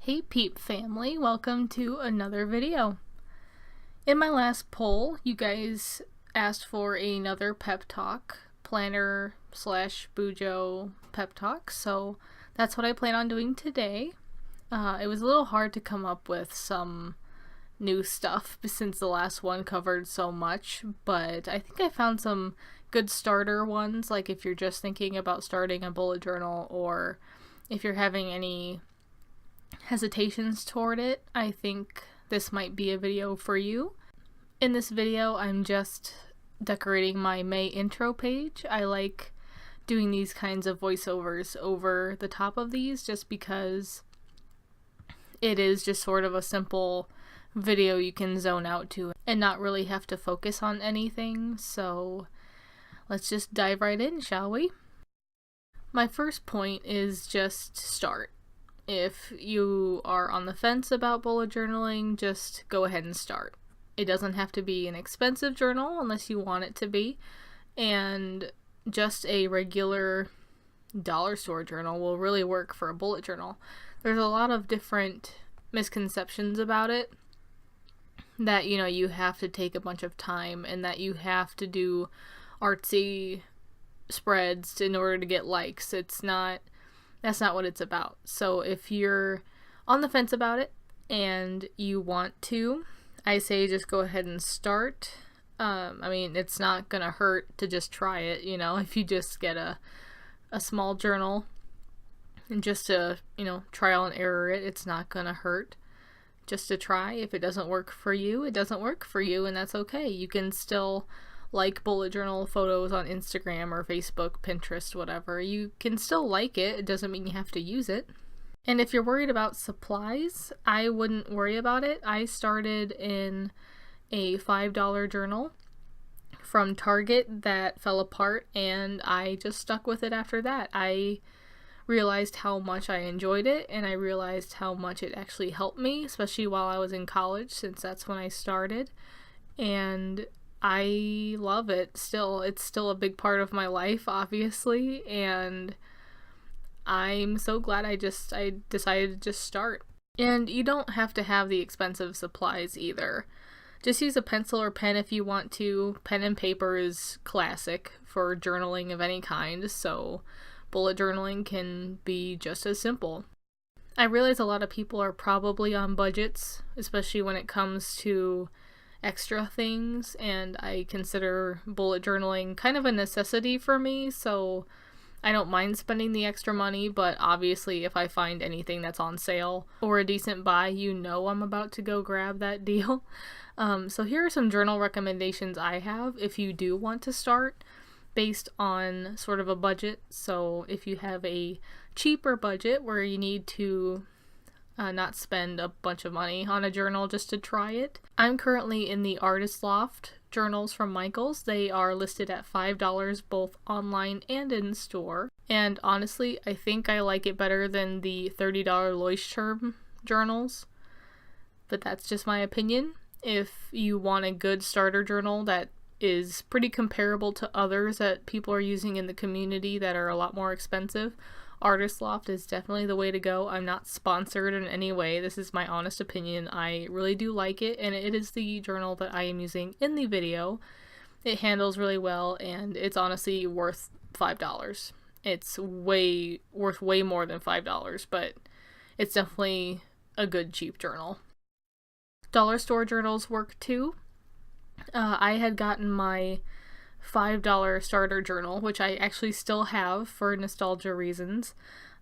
Hey PEP family, welcome to another video. In my last poll, you guys asked for another pep talk, planner slash bujo pep talk, so that's what I plan on doing today. It was a little hard to come up with some new stuff since the last one covered so much, but I think I found some good starter ones, like if you're just thinking about starting a bullet journal or if you're having any hesitations toward it, I think this might be a video for you. In this video, I'm just decorating my May intro page. I like doing these kinds of voiceovers over the top of these just because it is just sort of a simple video you can zone out to and not really have to focus on anything. So let's just dive right in, shall we? My first point is just start. If you are on the fence about bullet journaling, just go ahead and start. It doesn't have to be an expensive journal unless you want it to be, and just a regular dollar store journal will really work for a bullet journal. There's a lot of different misconceptions about it, that you have to take a bunch of time and that you have to do artsy spreads in order to get likes. That's not what it's about. So if you're on the fence about it and you want to, I say just go ahead and start. It's not gonna hurt to just try it, if you just get a small journal and just to, trial and error it, it's not gonna hurt just to try. If it doesn't work for you, it doesn't work for you, and that's okay. You can still like bullet journal photos on Instagram or Facebook, Pinterest, whatever. You can still like it. It doesn't mean you have to use it. And if you're worried about supplies, I wouldn't worry about it. I started in a $5 journal from Target that fell apart, and I just stuck with it after that. I realized how much I enjoyed it, and I realized how much it actually helped me, especially while I was in college, since that's when I started. And I love it still. It's still a big part of my life, obviously, and I'm so glad I decided to just start. And you don't have to have the expensive supplies either. Just use a pencil or pen if you want to. Pen and paper is classic for journaling of any kind, so bullet journaling can be just as simple. I realize a lot of people are probably on budgets, especially when it comes to extra things, and I consider bullet journaling kind of a necessity for me, so I don't mind spending the extra money, but obviously if I find anything that's on sale or a decent buy, I'm about to go grab that deal. So here are some journal recommendations I have if you do want to start based on sort of a budget. So if you have a cheaper budget where you need to not spend a bunch of money on a journal just to try it. I'm currently in the Artist Loft journals from Michaels. They are listed at $5 both online and in store. And honestly, I think I like it better than the $30 Leuchtturm journals. But that's just my opinion. If you want a good starter journal that is pretty comparable to others that people are using in the community that are a lot more expensive, Artist Loft is definitely the way to go. I'm not sponsored in any way. This is my honest opinion. I really do like it, and it is the journal that I am using in the video. It handles really well, and it's honestly worth $5. It's worth way more than $5, but it's definitely a good cheap journal. Dollar store journals work too. I had gotten my $5 starter journal, which I actually still have for nostalgia reasons.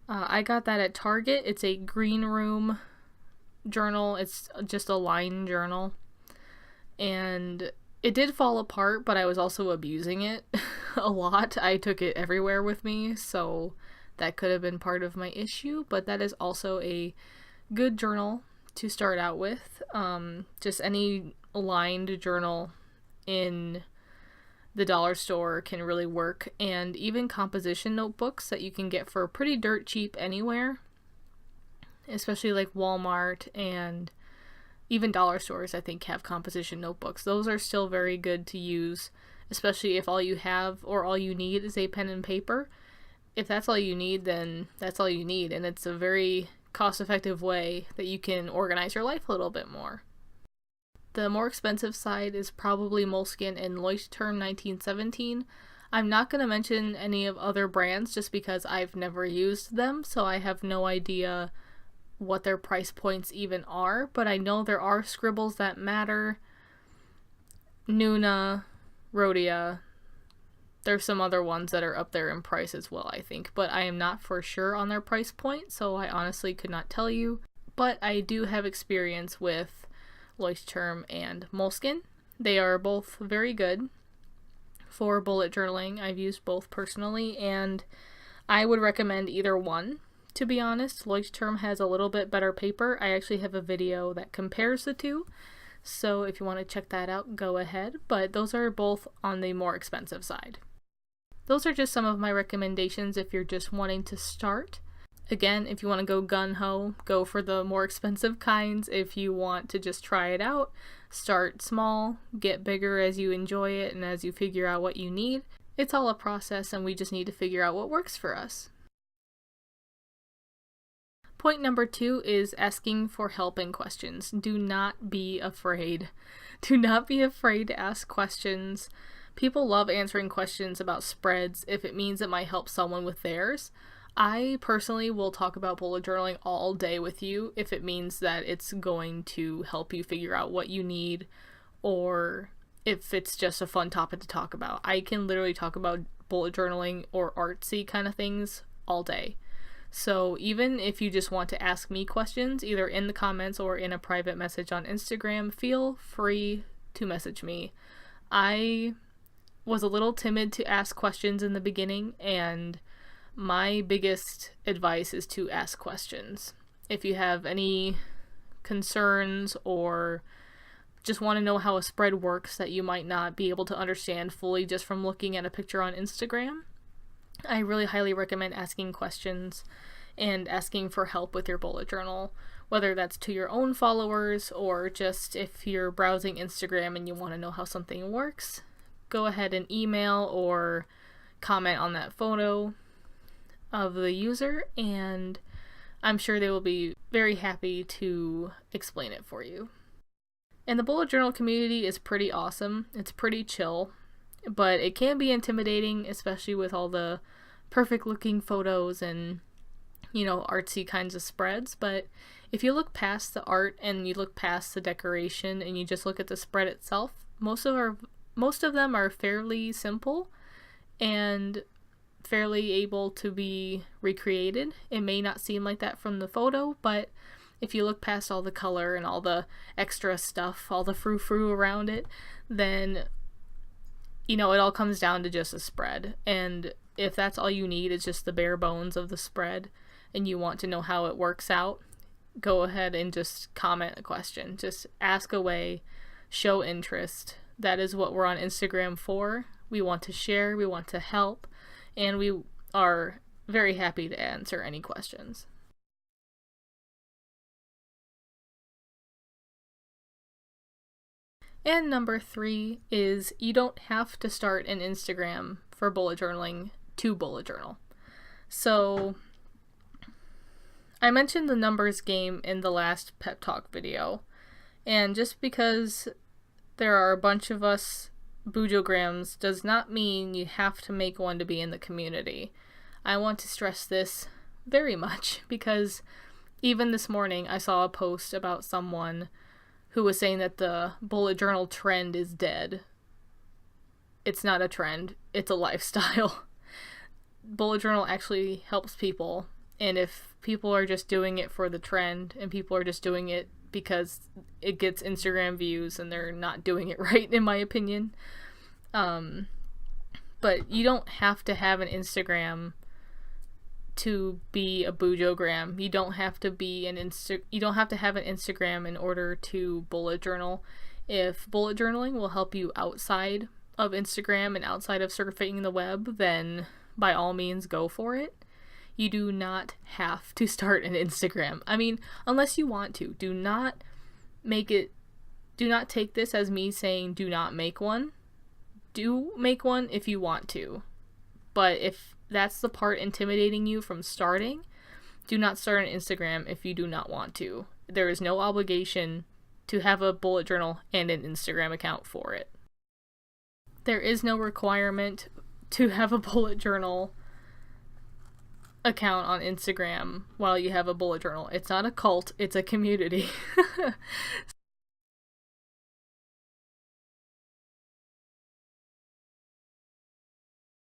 I got that at Target. It's a green room journal. It's just a line journal. And it did fall apart, but I was also abusing it a lot. I took it everywhere with me, so that could have been part of my issue, but that is also a good journal to start out with. Just any lined journal in the dollar store can really work, and even composition notebooks that you can get for pretty dirt cheap anywhere, especially like Walmart and even dollar stores, I think, have composition notebooks. Those are still very good to use, especially if all you have or all you need is a pen and paper. If that's all you need, then that's all you need, and it's a very cost-effective way that you can organize your life a little bit more. The more expensive side is probably Moleskine and Leuchtturm 1917. I'm not going to mention any of other brands just because I've never used them, so I have no idea what their price points even are, but I know there are scribbles that matter. Nuna, Rhodia, there's some other ones that are up there in price as well, I think, but I am not for sure on their price point, so I honestly could not tell you. But I do have experience with Leuchtturm and Moleskine. They are both very good for bullet journaling. I've used both personally, and I would recommend either one, to be honest. Leuchtturm has a little bit better paper. I actually have a video that compares the two, so if you want to check that out, go ahead, but those are both on the more expensive side. Those are just some of my recommendations if you're just wanting to start. Again, if you want to go gung-ho, go for the more expensive kinds. If you want to just try it out, start small, get bigger as you enjoy it and as you figure out what you need. It's all a process, and we just need to figure out what works for us. Point number 2 is asking for help and questions. Do not be afraid. Do not be afraid to ask questions. People love answering questions about spreads if it means it might help someone with theirs. I personally will talk about bullet journaling all day with you if it means that it's going to help you figure out what you need, or if it's just a fun topic to talk about. I can literally talk about bullet journaling or artsy kind of things all day. So even if you just want to ask me questions, either in the comments or in a private message on Instagram, feel free to message me. I was a little timid to ask questions in the beginning, and my biggest advice is to ask questions. If you have any concerns or just want to know how a spread works that you might not be able to understand fully just from looking at a picture on Instagram, I really highly recommend asking questions and asking for help with your bullet journal, whether that's to your own followers or just if you're browsing Instagram and you want to know how something works. Go ahead and email or comment on that photo of the user, and I'm sure they will be very happy to explain it for you. And the bullet journal community is pretty awesome. It's pretty chill, but it can be intimidating, especially with all the perfect looking photos and, artsy kinds of spreads. But if you look past the art and you look past the decoration and you just look at the spread itself, most of them are fairly simple and fairly able to be recreated. It may not seem like that from the photo, but if you look past all the color and all the extra stuff, all the frou-frou around it, then it all comes down to just a spread. And if that's all you need is just the bare bones of the spread and you want to know how it works out, go ahead and just comment a question. Just ask away, show interest. That is what we're on Instagram for. We want to share, we want to help, and we are very happy to answer any questions. And number 3 is you don't have to start an Instagram for bullet journaling to bullet journal. So I mentioned the numbers game in the last Pep Talk video, and just because there are a bunch of us bujograms does not mean you have to make one to be in the community. I want to stress this very much because even this morning I saw a post about someone who was saying that the bullet journal trend is dead. It's not a trend, it's a lifestyle. Bullet journal actually helps people, and if people are just doing it for the trend and people are just doing it because it gets Instagram views and they're not doing it right, in my opinion. But you don't have to have an Instagram to be a bujogram. You don't have to have an Instagram in order to bullet journal. If bullet journaling will help you outside of Instagram and outside of surfing the web, then by all means go for it. You do not have to start an Instagram. I mean, unless you want to. Do not take this as me saying do not make one. Do make one if you want to. But if that's the part intimidating you from starting, do not start an Instagram if you do not want to. There is no obligation to have a bullet journal and an Instagram account for it. There is no requirement to have a bullet journal account on Instagram while you have a bullet journal. It's not a cult, it's a community.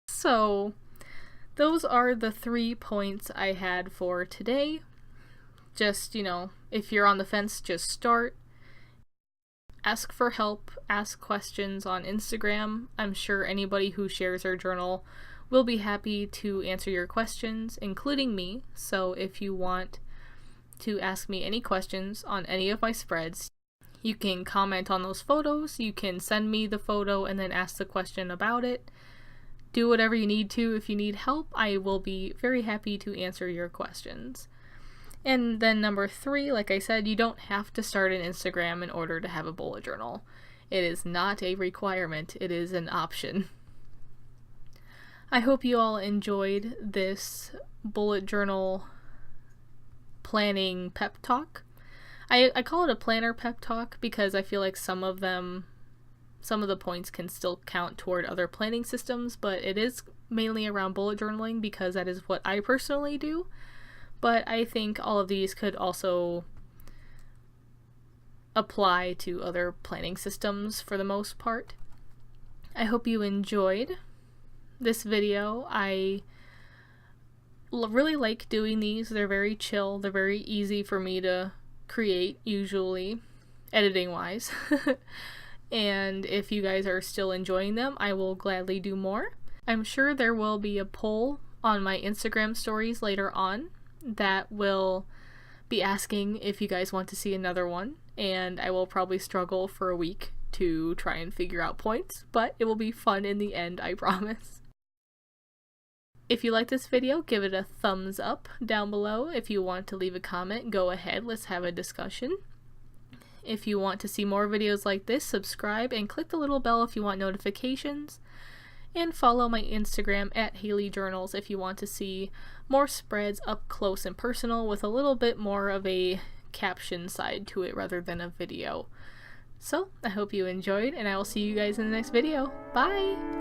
So, those are the 3 points I had for today. Just, if you're on the fence, just start. Ask for help, ask questions on Instagram. I'm sure anybody who shares their journal will be happy to answer your questions, including me. So if you want to ask me any questions on any of my spreads, you can comment on those photos, you can send me the photo and then ask the question about it. Do whatever you need to. If you need help, I will be very happy to answer your questions. And then number 3, like I said, you don't have to start an Instagram in order to have a bullet journal. It is not a requirement, it is an option. I hope you all enjoyed this bullet journal planning pep talk. I call it a planner pep talk because I feel like some of the points can still count toward other planning systems, but it is mainly around bullet journaling because that is what I personally do. But I think all of these could also apply to other planning systems for the most part. I hope you enjoyed this video. I really like doing these. They're very chill. They're very easy for me to create, usually, editing-wise. And if you guys are still enjoying them, I will gladly do more. I'm sure there will be a poll on my Instagram stories later on that will be asking if you guys want to see another one, and I will probably struggle for a week to try and figure out points, but it will be fun in the end, I promise. If you like this video, give it a thumbs up down below. If you want to leave a comment, go ahead, let's have a discussion. If you want to see more videos like this, subscribe and click the little bell if you want notifications. And follow my Instagram at Haley Journals if you want to see more spreads up close and personal with a little bit more of a caption side to it rather than a video. So, I hope you enjoyed, and I will see you guys in the next video. Bye!